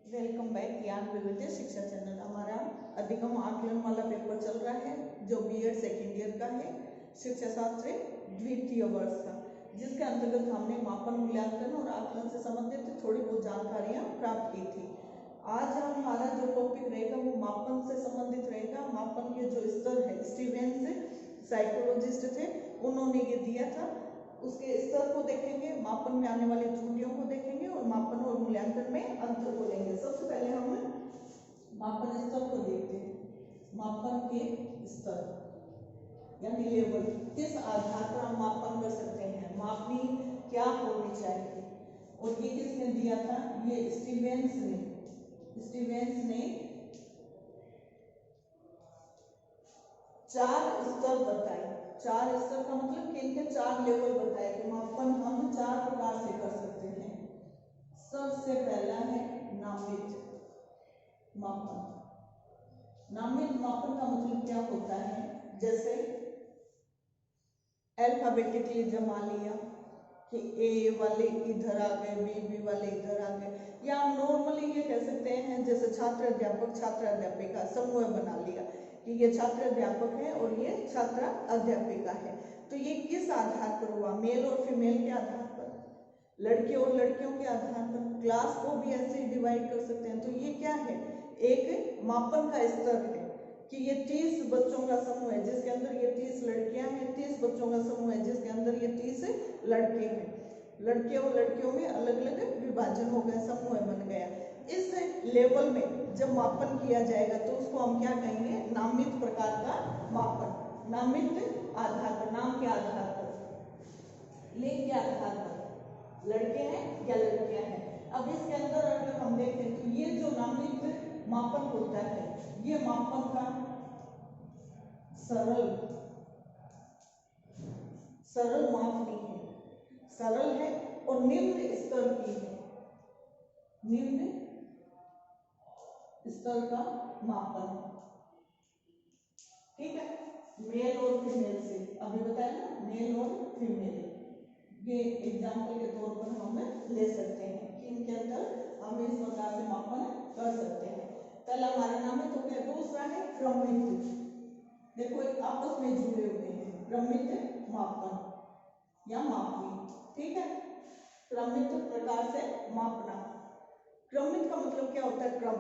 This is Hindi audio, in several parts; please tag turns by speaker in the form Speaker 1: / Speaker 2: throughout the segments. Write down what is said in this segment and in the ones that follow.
Speaker 1: वेलकम बैक ज्ञान विविधि शिक्षा चैनल। हमारा अधिगम आकलन वाला पेपर चल रहा है जो बीएड सेकेंड ईयर का है, शिक्षा शास्त्र द्वितीय वर्ष का, जिसके अंतर्गत हमने मापन, मूल्यांकन और आकलन से संबंधित थोड़ी बहुत जानकारियां प्राप्त की थी। आज हमारा जो टॉपिक रहेगा वो मापन से संबंधित रहेगा। मापन के जो स्तर है, स्टीवेंस साइकोलॉजिस्ट थे, उन्होंने ये दिया था, उसके स्तर को देखेंगे, मापन में आने वाली त्रुटियों को देखेंगे और मापन और मूल्यांकन में अंतर को लेंगे। सबसे पहले हम मापन स्तर को देखते हैं। मापन के स्तर यानी लेवल, किस आधार पर हम मापन कर सकते हैं, मापनी क्या होनी चाहिए, और ये किसने दिया था? ये स्टीवेंस ने 4 स्तर बताए। 4 स्तर का मतलब कि इनके 4 लेवल बताए कि मापन हम 4 प्रकार से कर सकते हैं। सबसे पहला है नामित मापन। नामित मापन का मतलब क्या होता है? जैसे अल्फाबेटिकली जमा लिया कि ए वाले इधर आ गए, बी वाले इधर आ गए, या हम नॉर्मली ये कह सकते हैं जैसे छात्र अध्यापक छात्र अध्यापिका समूह बना लिया कि ये छात्र अध्यापक है और ये छात्रा अध्यापिका है। तो ये किस आधार पर हुआ? मेल और फीमेल के आधार पर, लड़के और लड़कियों के आधार पर, क्लास को भी ऐसे डिवाइड कर सकते हैं। तो ये क्या है? एक मापन का स्तर है कि ये 30 बच्चों का समूह है जिसके अंदर ये 30 लड़कियां हैं, 30 बच्चों का समूह है जिसके अंदर ये 30 लड़के हैं। लड़के और लड़कियों में अलग अलग विभाजन हो गया, समूह बन गया। इस लेवल में जब मापन किया जाएगा तो उसको हम क्या कहेंगे? नामित प्रकार का मापन। नामित आधार पर, नाम के आधार पर, लिंग के आधार पर, लड़के हैं या लड़कियां हैं। अब इसके अंदर अगर हम देखें तो ये जो नामित मापन होता है, ये मापन का सरल मापनी है, सरल है और निम्न स्तर की है। निम्न स्तर का मापन, ठीक है। मेल और फीमेल से अभी बताया ना, मेल और फीमेल, ये एग्जाम्पल के तौर पर हम ले सकते हैं कि इनके अंदर हम इस प्रकार से मापन कर सकते हैं। पहला हमारा नामित हो गया, दूसरा है क्रमित। देखो एक आपस में जुड़े हुए हैं, क्रमित मापन या मापनी, ठीक है। क्रमित प्रकार से मापना। क्रमित का मतलब क्या होता है? क्रम।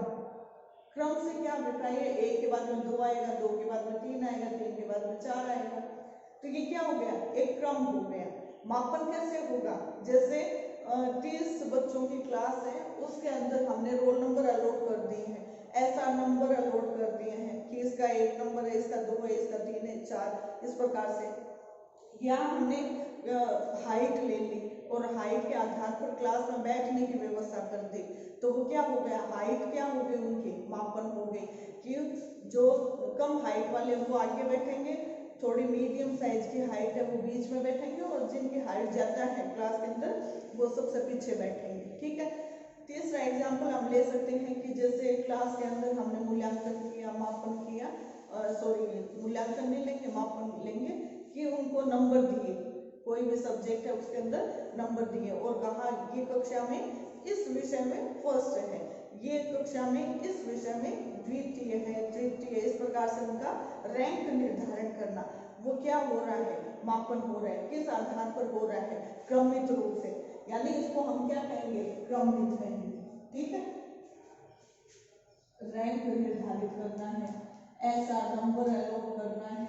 Speaker 1: क्रम से क्या बताइए? 1 के बाद में 2 आएगा, 2 के बाद में 3 आएगा, 3 के बाद में 4 आएगा। तो ये क्या हो गया? एक क्रम हो गया। मापन कैसे होगा? जैसे 30 बच्चों की क्लास है, उसके अंदर हमने रोल नंबर अलॉट कर दिए हैं, ऐसा नंबर अलॉट कर दिए हैं कि इसका 1 नंबर है, इसका 2 है, इसका 3 है, 4, इस प्रकार से। या हमने हाइट ले ली और हाइट के आधार पर क्लास में बैठने की व्यवस्था कर दी, तो वो क्या हो गया? हाइट क्या हो गई? उनकी मापन हो गई कि जो कम हाइट वाले वो आगे बैठेंगे, थोड़ी मीडियम साइज की हाइट है वो बीच में बैठेंगे, और जिनकी हाइट ज्यादा है क्लास के अंदर वो सबसे पीछे बैठेंगे, ठीक है। तीसरा एग्जाम्पल हम ले सकते हैं कि जैसे क्लास के अंदर हमने मूल्यांकन किया, मापन किया, मूल्यांकन नहीं लेंगे, मापन लेंगे कि उनको नंबर दिए, कोई भी सब्जेक्ट है उसके अंदर नंबर दिए और कहा ये कक्षा में इस विषय में फर्स्ट है, ये कक्षा में इस विषय में द्वितीय है, तृतीय, इस प्रकार से उनका रैंक निर्धारण करना। वो क्या हो रहा है? मापन हो रहा है। किस आधार पर हो रहा है? क्रमित रूप से, यानी इसको हम क्या कहेंगे? क्रमित कहेंगे, ठीक है। रैंक निर्धारित करना है, ऐसा नंबर अलॉट करना है,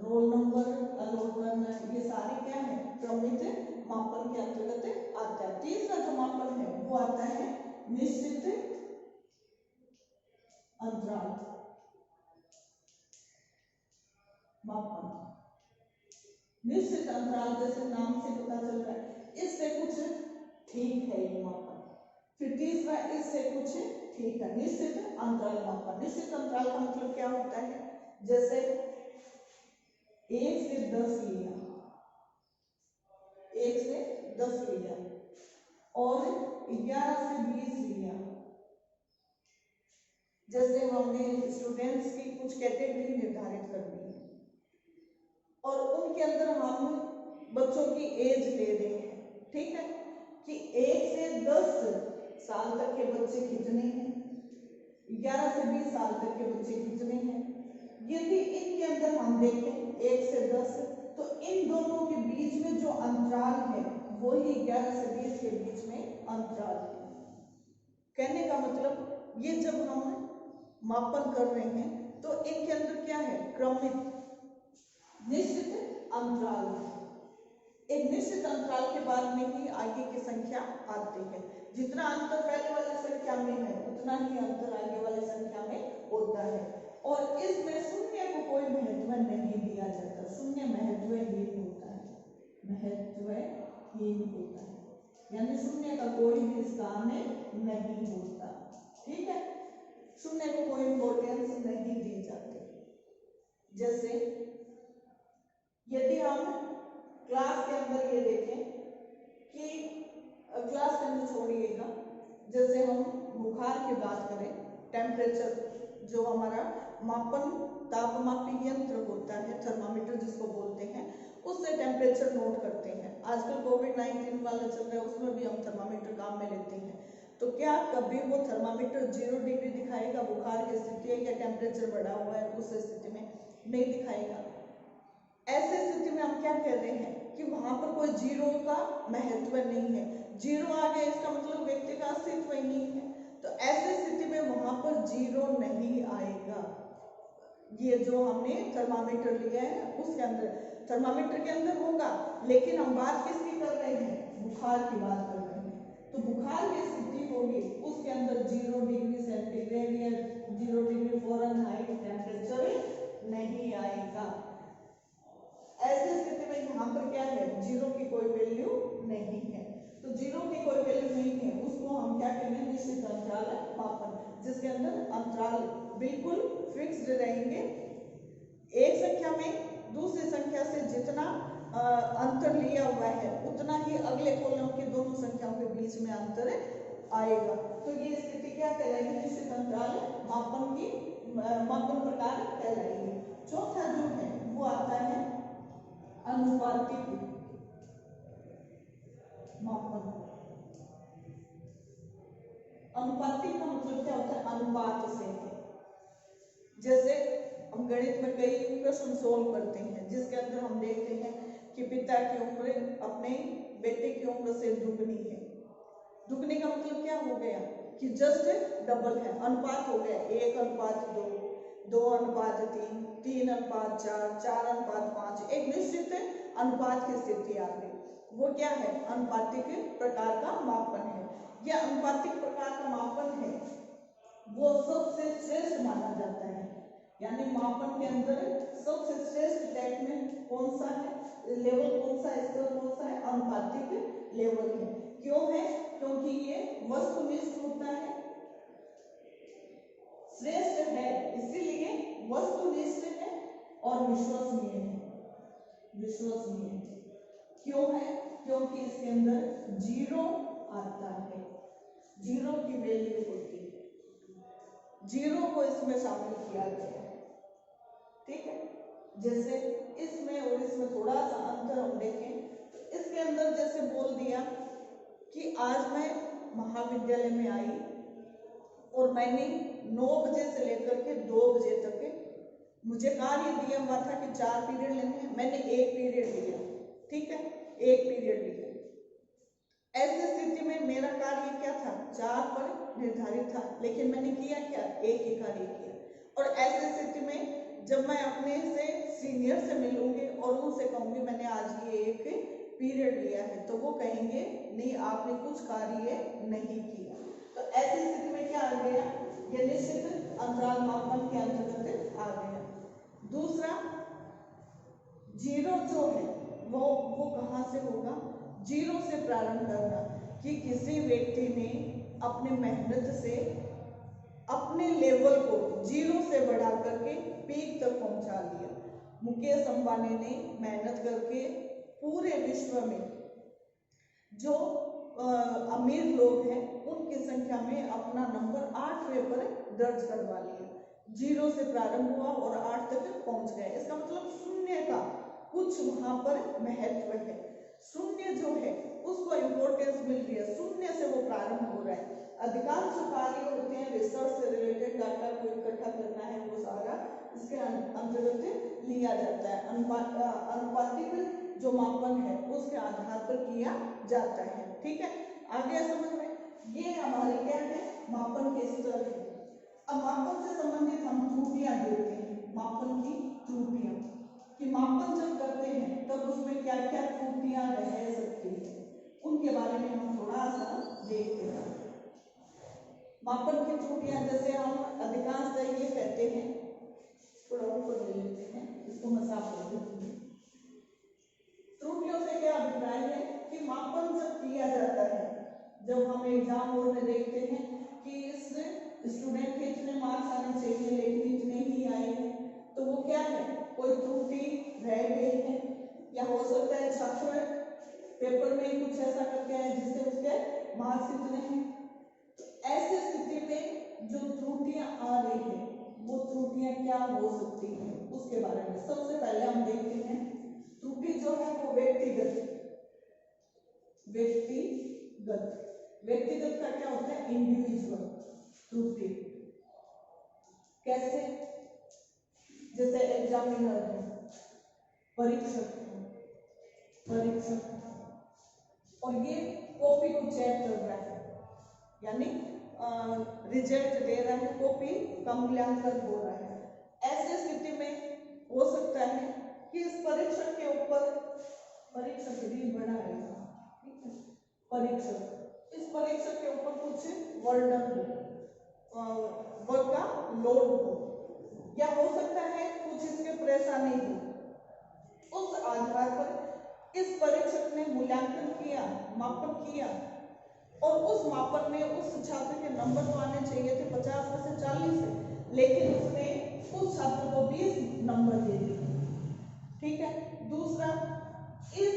Speaker 1: रोल नंबर अलॉट करना है, ये सारे क्या है? क्रमित मापन के अंतर्गत आता है। तीसरा जो मापन है वो आता है निश्चित अंतराल मापन। निश्चित अंतराल जैसे नाम से पता चल रहा है, इससे कुछ ठीक है ये मापन। फिर तीसरा, इससे कुछ ठीक है, निश्चित अंतराल मापन। निश्चित अंतराल का मतलब क्या होता है? जैसे 1 से 10 लिया, 1 से 10 लिया और 11 से 20 लिया। जैसे हमने स्टूडेंट्स की कुछ कैटेगरी निर्धारित कर दी है और उनके अंदर हम बच्चों की एज ले रहे हैं, ठीक है, कि 1 से 10 साल तक के बच्चे कितने हैं, 11 से 20 साल तक के बच्चे कितने हैं? यदि इनके अंदर हम देखें 1 से 10, तो इन दोनों के बीच में जो अंतराल है वही 11 से 20 के बीच में अंतराल है। कहने का मतलब ये जब हम मापन कर रहे हैं तो इनके अंदर क्या है? क्रमित निश्चित अंतराल है। एक निश्चित अंतराल के बाद में ही आगे की संख्या आती है। जितना अंतर पहले वाली संख्या में है उतना ही अंतर आगे वाली संख्या में होता है। और इसमें शून्य को कोई महत्व नहीं दिया जाता, शून्य महत्वहीन होता है, महत्वहीन होता है, यानी शून्य का कोई भी स्थान नहीं होता। ठीक है, शून्य को कोई इंपॉर्टेंस नहीं दी जाती। जैसे यदि हम क्लास के अंदर ये देखें कि क्लास के अंदर छोड़िएगा, जैसे हम बुखार की बात करें, टेम्परेचर जो हमारा मापन तापमापी यंत्र होता है, थर्मामीटर जिसको बोलते हैं, उससे टेम्परेचर नोट करते हैं। आजकल कोविड-19 वाला चल रहा है, उसमें भी हम थर्मामीटर काम में लेते हैं। तो क्या कभी वो थर्मामीटर 0 डिग्री दिखाएगा बुखार की स्थिति है या टेम्परेचर बढ़ा हुआ है उस स्थिति में? नहीं दिखाएगा। ऐसे स्थिति में हम क्या कह रहे हैं कि वहां पर कोई जीरो का महत्व नहीं है। जीरो आ गया इसका मतलब व्यक्ति का अस्तित्व ही नहीं है। तो ऐसे स्थिति में वहां पर जीरो नहीं आएगा। ये जो हमने थर्मामीटर लिया है उसके अंदर, थर्मामीटर के अंदर होगा, लेकिन हम बात किसकी कर रहे हैं? बुखार की बात कर रहे हैं। तो बुखार की स्थिति होगी उसके अंदर 0 डिग्री सेंटीग्रेड या 0 डिग्री फ़ारेनहाइट टेम्परेचर नहीं आएगा। ऐसी स्थिति में यहाँ पर क्या है? जीरो की कोई वैल्यू नहीं है। तो जीरो की कोई वैल्यू नहीं है, उसको हम क्या कहेंगे? निश्चित अंतराल मापन, जिसके अंदर अंतराल बिल्कुल फिक्स्ड रहेंगे। एक संख्या में दूसरी संख्या से जितना अंतर लिया हुआ है उतना ही अगले कॉलम के दोनों संख्याओं के बीच में अंतर आएगा। तो ये स्थिति क्या कहलाएगी? निश्चित अंतराल मापन की मापन प्रकार कहलाएगी। चौथा जो है वो आता है अनुपातिक मापन। अनुपातिक का मतलब क्या होता है? अनुपात से। जैसे हम गणित में कई प्रश्न सोल्व करते हैं जिसके अंदर हम देखते हैं कि पिता की उम्र अपने बेटे की उम्र से दुगनी है। दुगने का मतलब क्या हो गया? कि जस्ट डबल है, अनुपात हो गया 1:2, 2:3, 3:4, 4:5, एक निश्चित अनुपात की स्थिति आ गई। वो क्या है? अनुपातिक प्रकार का मापन है। यह अनुपातिक प्रकार का मापन है वो सबसे श्रेष्ठ माना जाता है। यानी मापन के अंदर सबसे श्रेष्ठ टेक्निक कौन सा है? लेवल कौन सा है? स्तर कौन सा है? अनुपातिक लेवल है। क्यों है? क्योंकि ये वस्तुनिष्ठ होता है, श्रेष्ठ है, इसीलिए वस्तुनिष्ठ है और विश्वसनीय है। विश्वसनीय क्यों है? क्योंकि इसके अंदर जीरो आता है, जीरो की वैल्यू होती है, जीरो को इसमें शामिल किया गया है। ठीक है, जैसे इसमें और इसमें थोड़ा सा अंतर हम देखें तो इसके अंदर जैसे बोल दिया कि आज मैं महाविद्यालय में आई और मैंने 9 बजे से लेकर के 2 बजे तक मुझे कार्य दिया हुआ था कि 4 पीरियड लेने हैं, मैंने 1 पीरियड लिया। ठीक है, 1 पीरियड लिया। ऐसी स्थिति में मेरा कार्य क्या था? 4 पर निर्धारित था, लेकिन मैंने किया क्या? 1 ही कार्य किया। और ऐसी स्थिति में जब मैं अपने से सीनियर से मिलूंगी और उनसे कहूंगी मैंने आज ये 1 पीरियड लिया है, तो वो कहेंगे नहीं आपने कुछ कार्य नहीं किया। तो ऐसी स्थिति में क्या आ गया? ये निश्चित अंतराल मापन के अंतर्गत आ गया। दूसरा, जीरो जो है वो कहाँ से होगा? जीरो से प्रारंभ करना कि किसी व्यक्ति ने अपने मेहनत से अपने लेवल को जीरो से बढ़ा करके पीक तक पहुंचा दिया। मुकेश अंबानी ने मेहनत करके पूरे विश्व में जो अमीर लोग हैं उनकी संख्या में अपना नंबर 8वें पर दर्ज करवा लिया। जीरो से प्रारंभ हुआ और 8 तक पहुंच गए। इसका मतलब शून्य का कुछ वहां पर महत्व है। शून्य जो है उसको इंपॉर्टेंस मिल रही है, शून्य से वो प्रारंभ हो रहा है। अधिकांश कार्य होते हैं रिसर्च से रिलेटेड, डाटा को इकट्ठा करना है वो सारा इसके अंतर्गत लिया जाता है। अनुपातिक जो मापन है उसके आधार पर किया जाता है। ठीक है, आगे समझ में, ये हमारे क्या है, मापन के स्तर है। अब मापन से संबंधित हम त्रुटियां देखते हैं, मापन की त्रुटियां, कि मापन जब करते हैं तब उसमें क्या क्या त्रुटियां रह सकती है, उनके बारे में हम थोड़ा सा देखते हैं। मापन की त्रुटियां जैसे हम अधिकांशतः ये कहते हैं, थोड़ा ऊपर ले लेते हैं, इसको मैं साफ कर देती हूँ। त्रुटियों से क्या अभिप्राय है कि मापन जब किया जाता है, जब हम एग्जाम बोर्ड में देखते हैं कि इस स्टूडेंट के इतने मार्क्स आने चाहिए लेकिन इतने ही आए हैं, तो वो क्या है, कोई त्रुटि रह गई है, या हो सकता है छात्र पेपर में कुछ ऐसा करके आए जिससे उसके मार्क्स इतने हैं। तो ऐसी स्थिति में जो त्रुटियां आ रही है वो त्रुटियां क्या हो सकती हैं उसके बारे में सबसे पहले हम देखते हैं। त्रुटि जो है वो व्यक्तिगत का क्या होता है, इंडिविजुअल त्रुटि। कैसे, जैसे एग्जामिनर है, परीक्षक और ये कॉपी को चेक कर रहा है, यानी रिजल्ट दे रहा है, कॉपी का मूल्यांकन हो रहा है। ऐसी स्थिति में हो सकता है कि इस परीक्षक के ऊपर, परीक्षक रील बनाएगा, ठीक है, इस परीक्षक के ऊपर कुछ वर्डन हो, वर्क का लोड हो, या हो सकता है कुछ इसके परेशानी हो। उस आधार पर इस परीक्षक ने मूल्यांकन किया, मापन किया, और उस मापन में उस छात्र के नंबर तो आने चाहिए थे 50 में से 40 है, लेकिन उसने उस छात्र को 20 नंबर दे दिए। ठीक है, दूसरा, इस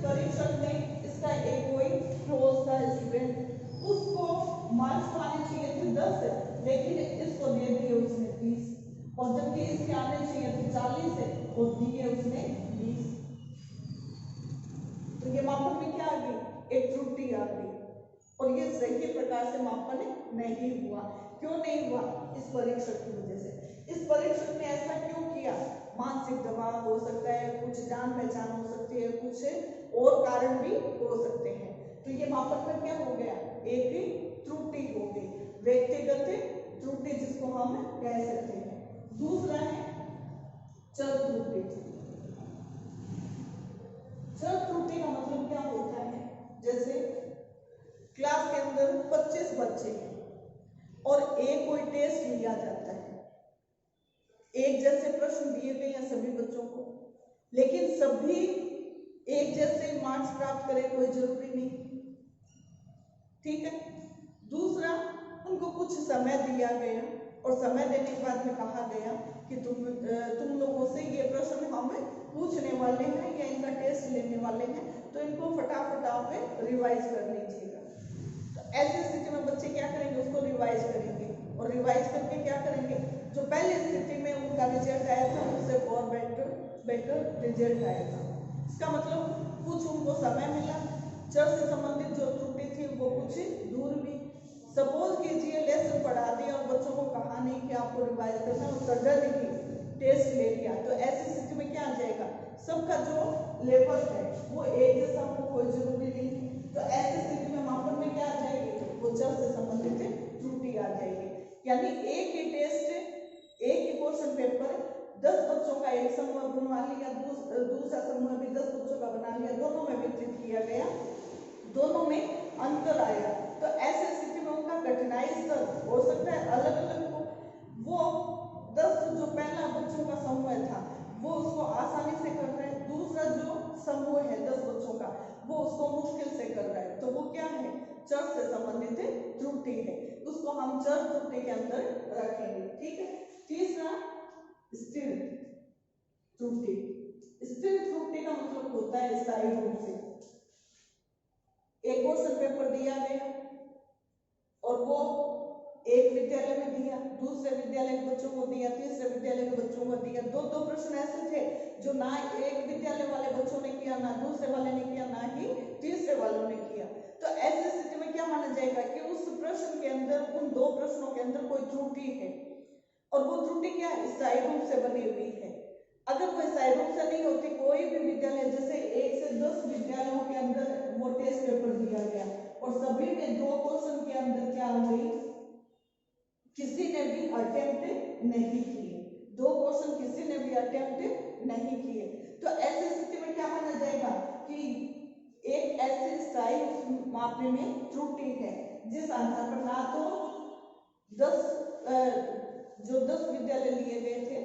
Speaker 1: परीक्षक ने, इसका एक कोई क्लोज था स्टूडेंट, उसको मार्क्स आने चाहिए थे 10 लेकिन इसको दे दिए उसने 30, और जबकि इसके आने चाहिए थे 40 है और दिए उसने 20। तो ये मापन में क्या आ गई, एक त्रुटि आ गई, और ये सही प्रकार से मापन नहीं हुआ। क्यों नहीं हुआ, इस परीक्षक की वजह से। इस परीक्षक ने ऐसा क्यों किया, मानसिक दबाव हो सकता है, कुछ जान पहचान हो सकती है, कुछ और कारण भी हो सकते हैं। तो ये मापन में क्या हो गया, एक त्रुटि हो गई, व्यक्तिगत त्रुटि जिसको हम कह सकते हैं। दूसरा है चर त्रुटि। चर त्रुटि का मतलब क्या होता है, जैसे क्लास के अंदर 25 बच्चे हैं और एक कोई टेस्ट लिया जाता है, एक जैसे प्रश्न दिए गए हैं सभी बच्चों को, लेकिन सभी एक जैसे मार्क्स प्राप्त करें कोई जरूरी नहीं। ठीक है, दूसरा, उनको कुछ समय दिया गया और समय देने के बाद में कहा गया कि तुम लोगों से ये प्रश्न हम पूछने वाले हैं या इनका टेस्ट लेने वाले हैं, तो इनको फटाफट आप रिवाइज कर लीजिएगा। तो ऐसी स्थिति में बच्चे क्या करेंगे, उसको रिवाइज करेंगे, और रिवाइज करके क्या करेंगे, जो पहले स्थिति में उनका रिजल्ट आया था उससे और बेटर रिजल्ट आएगा। इसका मतलब कुछ उनको समय मिला, चर से संबंधित जो त्रुटि थी वो कुछ दूर भी। सपोज कीजिए लेसन पढ़ा दिया और बच्चों को कहा नहीं कि आपको रिवाइज करना है, उसका डर नहीं, टेस्ट ले लिया, तो ऐसी स्थिति में क्या आ जाएगा, सबका जो लेवल है वो एक जैसा हो, कोई जरूरी नहीं। तो ऐसी स्थिति में मापन में क्या आ जाएगी, वो चर से संबंधित त्रुटि आ जाएगी। यानी एक ही टेस्ट, एक ही क्वेश्चन पेपर 10 बच्चों का एक समूह बनवा लिया, दूसरा समूह भी 10 बच्चों का बना लिया, दोनों में वितरित किया गया, दोनों में अंतर आया, तो ऐसे स्थिति में उनका कठिनाई स्तर हो सकता है अलग अलग हो। वो 10 जो पहला बच्चों का समूह था वो उसको आसानी से कर रहा है, दूसरा जो समूह है 10 बच्चों का वो उसको मुश्किल से कर रहा है, तो वो क्या है, चर से संबंधित त्रुटि है, उसको हम चर त्रुटि के अंदर रखेंगे। ठीक है, तीसरा स्थिर त्रुटि। स्थिर त्रुटि का मतलब होता है स्थायी रूप से, एक क्वेश्चन पेपर दिया गया और वो एक विद्यालय में दिया, दूसरे विद्यालय के बच्चों को दिया, तीसरे विद्यालय के बच्चों को दिया, दो प्रश्न ऐसे थे जो ना एक विद्यालय वाले बच्चों ने किया, ना दूसरे वाले ने किया, ना ही तीसरे वालों ने किया। तो ऐसी स्थिति में क्या माना जाएगा कि उस प्रश्न के अंदर, उन 2 प्रश्नों के अंदर कोई त्रुटि त्रुटि है। और वो त्रुटि क्या है, स्थायी रूप से बनी हुई है। अगर वो स्थायी रूप से नहीं होती, कोई भी विद्यालय, जैसे 1 से 10 विद्यालयों के अंदर वो टेस्ट पेपर दिया गया और सभी में 2 क्वेश्चन के अंदर क्या हो गई, किसी ने भी अटेम्प्ट नहीं किए, 2 क्वेश्चन किसी ने भी अटेम्प्ट नहीं किए, तो ऐसी स्थिति में क्या माना जाएगा कि एक ऐसे स्थायी मापने में त्रुटि है जिस आधार पर ना तो 10 विद्यालय लिए गए थे,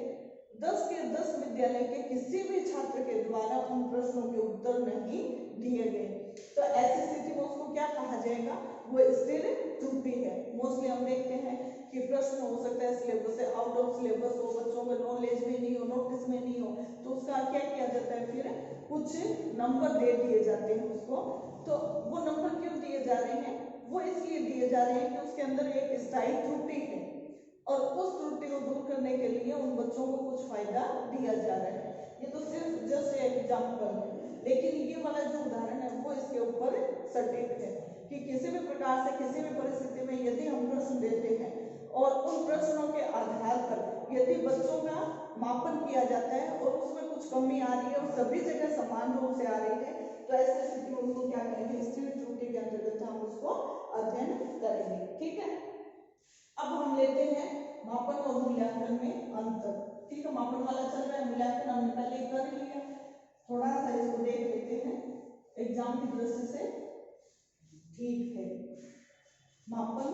Speaker 1: 10 के 10 विद्यालय के किसी भी छात्र के द्वारा उन प्रश्नों के उत्तर नहीं दिए गए, तो ऐसी स्थिति में उसको क्या कहा जाएगा, वो स्थिर त्रुटि है। मोस्टली हम देखते हैं कि प्रश्न हो सकता है सिलेबस से आउट ऑफ सिलेबस हो, बच्चों के नॉलेज में नहीं हो, नोटिस में नहीं हो, तो उसका क्या किया जाता है, फिर कुछ नंबर दे दिए जाते हैं उसको। तो वो नंबर क्यों दिए जा रहे हैं, वो इसलिए दिए जा रहे हैं कि उसके अंदर एक स्थायी त्रुटि है और उस त्रुटि को दूर करने के लिए उन बच्चों को कुछ फायदा दिया जा रहा है। ये तो सिर्फ जस्ट एग्जाम्पल है, लेकिन ये वाला जो उदाहरण है वो इसके ऊपर सटीक है कि किसी भी प्रकार से किसी भी परिस्थिति में यदि हम प्रश्न देते हैं और उन प्रश्नों के आधार पर यदि बच्चों का मापन किया जाता है और उसमें कुछ कमी आ रही है और सभी जगह समान रूप से आ रही है, तो ऐसी स्थिति में उसको क्या करेंगे, स्थिर त्रुटि के अंतर्गत हम उसको अध्ययन करेंगे। ठीक है, अब हम लेते हैं मापन और मूल्यांकन में अंतर। ठीक है, मापन वाला चल रहा है, मूल्यांकन हमने पहले कर लिया, थोड़ा सा इसको देख लेते हैं एग्जाम की दृष्टि से। ठीक है, मापन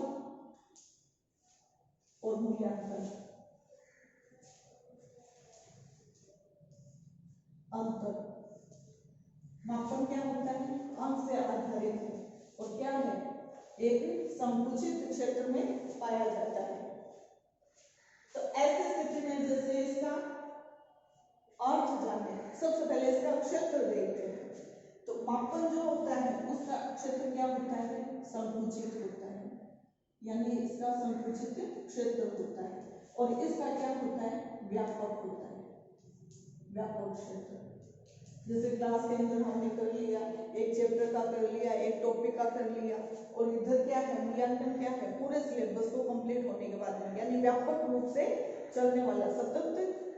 Speaker 1: और मूल्यांकन अंतर। मापन क्या होता है, अंक से आधारित है और क्या है, एक संकुचित क्षेत्र में पाया जाता है। तो ऐसी स्थिति में जैसे इसका अर्थ जाने, सबसे पहले इसका क्षेत्र देखते हैं। तो मापन जो होता है उसका क्षेत्र क्या होता है, संकुचित होता है, यानी इसका संकुचित क्षेत्र होता है, और इसका क्या होता है, व्यापक होता है, व्यापक क्षेत्र। जैसे क्लास के अंदर हमने कर लिया, एक चैप्टर का कर लिया, एक टॉपिक का कर लिया, और इधर क्या है, मूल्यांकन क्या है, पूरे सिलेबस को कंप्लीट होने के बाद में, यानी व्यापक रूप से चलने वाला, सतत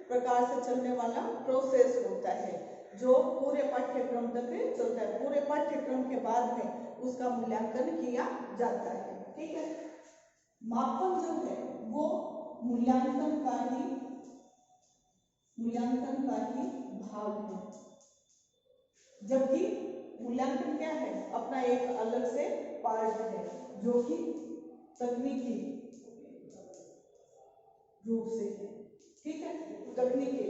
Speaker 1: प्रकार से चलने वाला प्रोसेस होता है जो पूरे पाठ्यक्रम तक चलता है। पूरे पाठ्यक्रम के बाद में उसका मूल्यांकन किया जाता है। ठीक है, मापन जो है वो मूल्यांकन का ही भाग है, जबकि मूल्यांकन क्या है, अपना एक अलग से पार्ट है जो कि तकनीकी रूप से है। ठीक है, तकनीकी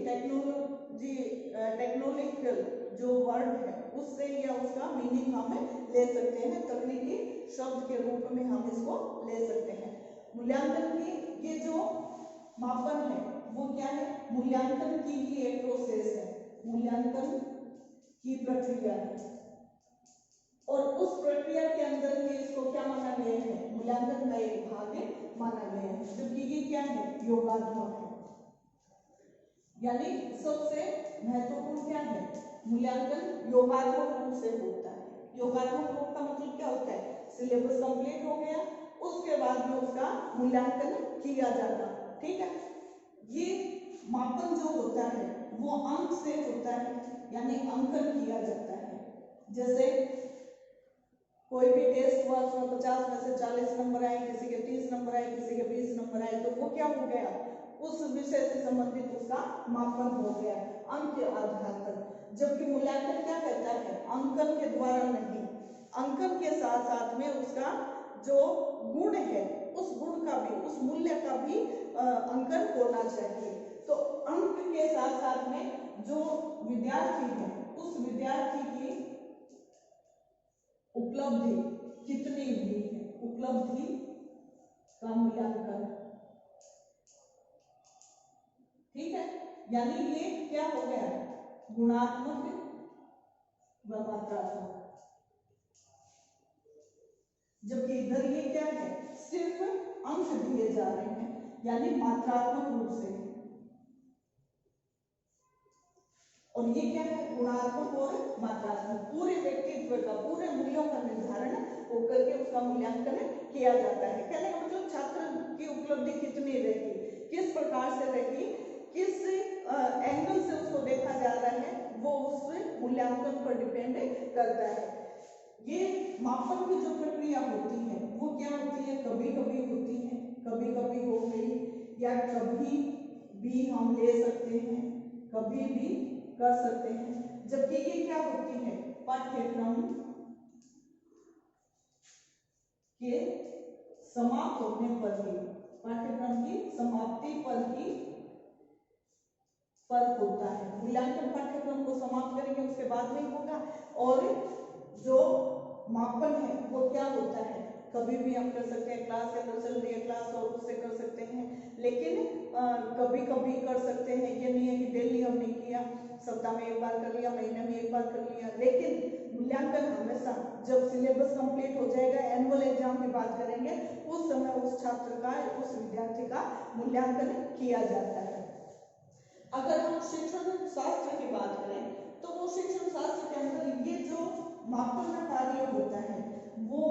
Speaker 1: टेक्नोलॉजिकल जो वर्ड है उससे या उसका मीनिंग हम ले सकते हैं, तकनीकी शब्द के रूप में हम इसको ले सकते हैं। मूल्यांकन की ये जो मापन है वो क्या है, मूल्यांकन की ही एक प्रोसेस है, मूल्यांकन की प्रक्रिया है, और उस प्रक्रिया के अंदर ही इसको क्या माना गया है, मूल्यांकन का एक भाग माना गया है, जबकि ये क्या है, योगात्मक है। यानी सबसे महत्वपूर्ण क्या है, मूल्यांकन योगात्मक रूप से होता है। योगात्मक रूप का मतलब क्या होता है, सिलेबस कंप्लीट हो गया, उसके बाद में उसका मूल्यांकन किया जाता। ठीक है, ये मापन जो होता है वो अंक से होता है, यानी अंकन किया जाता है। जैसे कोई भी टेस्ट हुआ, उसमें 50 में से 40 नंबर आए, किसी के 30 नंबर आए, किसी के 20 नंबर आए, तो वो क्या हो गया, उस विषय से संबंधित उसका मापन हो गया अंक के आधार पर। जबकि मूल्यांकन क्या कहता है, अंकन के द्वारा नहीं, अंकन के साथ साथ में उसका जो गुण है उस गुण का भी, उस मूल्य का भी अंकन होना चाहिए। तो अंक के साथ साथ में जो विद्यार्थी है उस विद्यार्थी की उपलब्धि कितनी हुई है, उपलब्धि का मूल्यांकन। ठीक है, यानी ये क्या हो गया, गुणात्मक व मात्रात्मक, जबकि इधर ये क्या है, सिर्फ अंक दिए जा रहे हैं, यानी मात्रात्मक रूप से, और ये क्या है, गुणात्मक और मात्रात्मक, पूरे व्यक्तित्व का, पूरे मूल्यों का निर्धारण होकर के उसका मूल्यांकन किया जाता है। कहने का मतलब छात्र की उपलब्धि उपलब्धि कितनी रही, किस प्रकार से रही, किस एंगल से उसको देखा जा रहा है, वो उस मूल्यांकन पर डिपेंड करता है। ये मापन की जो प्रक्रिया होती है वो क्या होती है, कभी कभी होती है, कभी कभी हो गई, या कभी भी हम ले सकते हैं, कभी भी कर सकते हैं। जबकि ये क्या होती है, पाठ्यक्रम के समाप्त होने पर ही, पाठ्यक्रम की समाप्ति पर ही फर्क होता है। मूल्यांकन पाठ्यक्रम को समाप्त करेंगे उसके बाद में होगा, और जो मापन है वो क्या होता है, कभी भी हम कर सकते हैं, क्लास के अंदर चल रही है क्लास और उससे कर सकते हैं, लेकिन कभी कभी कर सकते हैं। ये नहीं है कि डेली हमने किया, सप्ताह में एक बार कर लिया, महीने में एक बार कर लिया, लेकिन मूल्यांकन हमेशा जब सिलेबस कंप्लीट हो जाएगा, एनुअल एग्जाम की बात करेंगे, उस समय उस छात्र का, उस विद्यार्थी का मूल्यांकन किया जाता है। अगर हम शिक्षण शास्त्र की बात करें तो वो शिक्षण शास्त्र के अंदर ये जो मापन का कार्य होता है वो,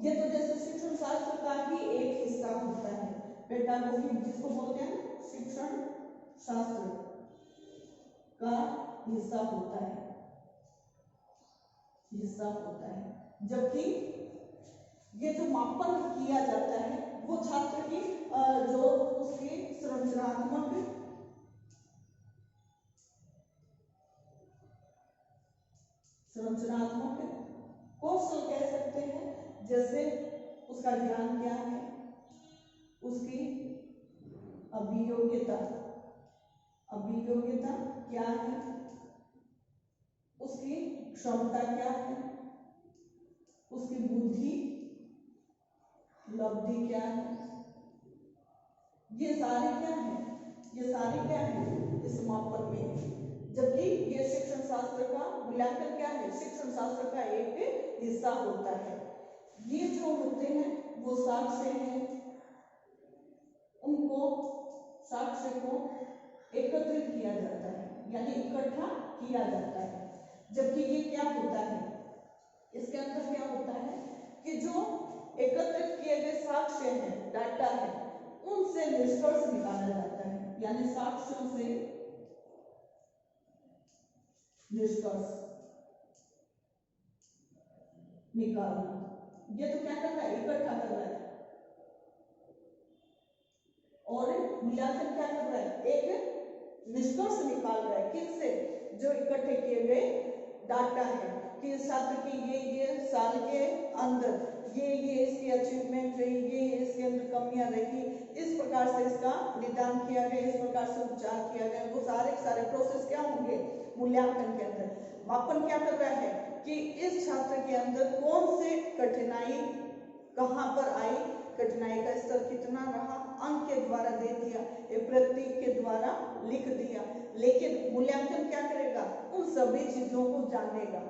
Speaker 1: ये तो जैसे शिक्षण शास्त्र का ही एक हिस्सा होता है, पेडागोगी जिसको बोलते हैं शिक्षण शास्त्र का हिस्सा होता है, जबकि ये जो मापन किया जाता है वो छात्र की जो उसकी संरचनात्मक कौशल कह सकते हैं, जैसे उसका ज्ञान क्या है, उसकी अभियोग्यता क्या है, उसकी क्षमता क्या है, उसकी बुद्धि लब्धि क्या है, ये सारे क्या है इस मापन में। जबकि ये शिक्षण शास्त्र का मूल्यांकन क्या है, शिक्षण शास्त्र का एक हिस्सा होता है। ये जो होते हैं वो साक्ष्य हैं, उनको साक्ष्य को एकत्रित किया जाता है, यानी इकट्ठा किया जाता है। जबकि ये क्या होता है, इसके अंदर क्या होता है कि जो एकत्रित किए गए साक्ष्य हैं, डाटा है, उनसे निष्कर्ष निकाला जाता है, यानी साक्ष्यों से निष्कर्ष निकालना। ये तो क्या कर रहा है, इकट्ठा कर रहा है, और मूल्यांकन क्या कर रहा है, एक निष्कर्ष निकाल रहा है, किससे, जो इकट्ठे किए गए डाटा है कि छात्र की ये साल के अंदर ये इसकी अचीवमेंट रही, ये इसके अंदर कमियां रही, इस प्रकार से इसका निदान किया गया, इस प्रकार से उपचार किया गया, वो सारे प्रोसेस क्या होंगे मूल्यांकन के अंदर। मापन क्या कर रहा है कि इस छात्र के अंदर कौन से कठिनाई कहां पर आई, कठिनाई का स्तर कितना रहा, अंक के द्वारा दे दिया, एक प्रतीक के द्वारा लिख दिया, लेकिन मूल्यांकन क्या करेगा, उन सभी चीजों को जानेगा,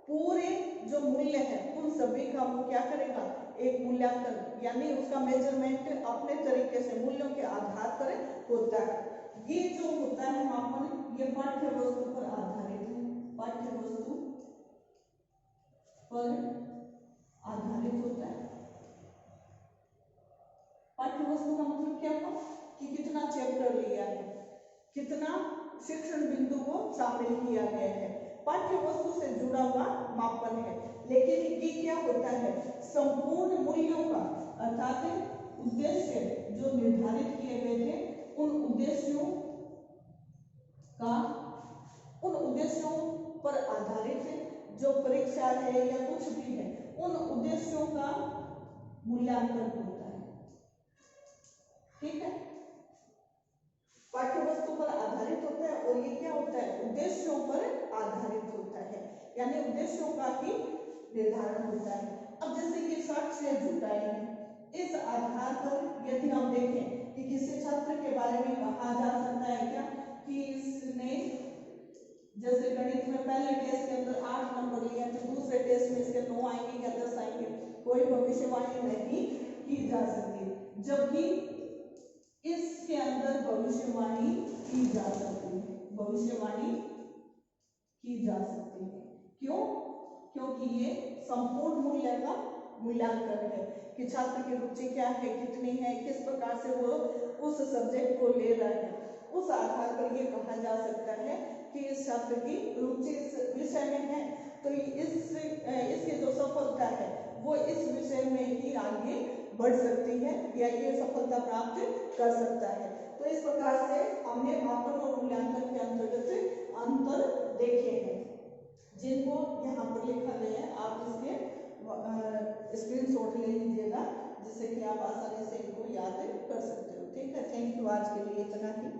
Speaker 1: पूरे जो मूल्य है उन सभी का वो क्या करेगा, एक मूल्यांकन, यानी उसका मेजरमेंट अपने तरीके से मूल्यों के आधार पर होता है। ये जो होता है मापन, ये पाठ्य वस्तु पर आधारित है, पाठ्य वस्तु पर आधारित होता है। पाठ्य वस्तु का मतलब क्या हुआ कि कितना चैप्टर लिया है, कितना शिक्षण बिंदु को शामिल किया गया है, पाठ्य वस्तु से जुड़ा हुआ मापन है। लेकिन ये क्या होता है, संपूर्ण मूल्यों का, अर्थात उद्देश्य जो निर्धारित किए गए थे उन उद्देश्यों पर आधारित है, जो परीक्षा है या कुछ भी है, उन उद्देश्यों का मूल्यांकन होता है। ठीक है, पाठ्य वस्तु पर आधारित होता है और ये क्या होता है, उद्देश्यों पर आधारित होता है, यानी उद्देश्यों का ही निर्धारण होता है। अब जैसे कि साक्ष्य जुटाई है, इस आधार पर यदि हम देखें कि किसी छात्र के बारे में कहा जा सकता है क्या कि इसने जैसे गणित में पहले टेस्ट के अंदर 8 नंबर लिए तो दूसरे टेस्ट में इसके 9 आएंगे या 10 आएंगे, कोई भविष्यवाणी नहीं की जा सकती, जबकि इसके अंदर भविष्यवाणी की जा सकती है, भविष्यवाणी की जा सकती है। क्यों? क्योंकि ये संपूर्ण मूल्य का मूल्यांकन है कि छात्र की रुचि क्या है, कितनी है, किस प्रकार से वो उस सब्जेक्ट को ले रहा है। उस आधार पर ये कहा जा सकता है कि इस छात्र की रुचि इस विषय में है, तो इसकी जो सफलता है वो इस विषय में ही आगे बढ़ सकती है या ये सफलता प्राप्त कर सकता है। तो इस प्रकार से हमने मापन और मूल्यांकन के अंतर्गत अंतर देखे हैं, जिनको यहाँ पर लिखा गया है। आप इसके स्क्रीनशॉट ले लीजिएगा, जिससे कि आप आसानी से इनको याद कर सकते हो। ठीक है, थैंक यू। आज के लिए इतना ही।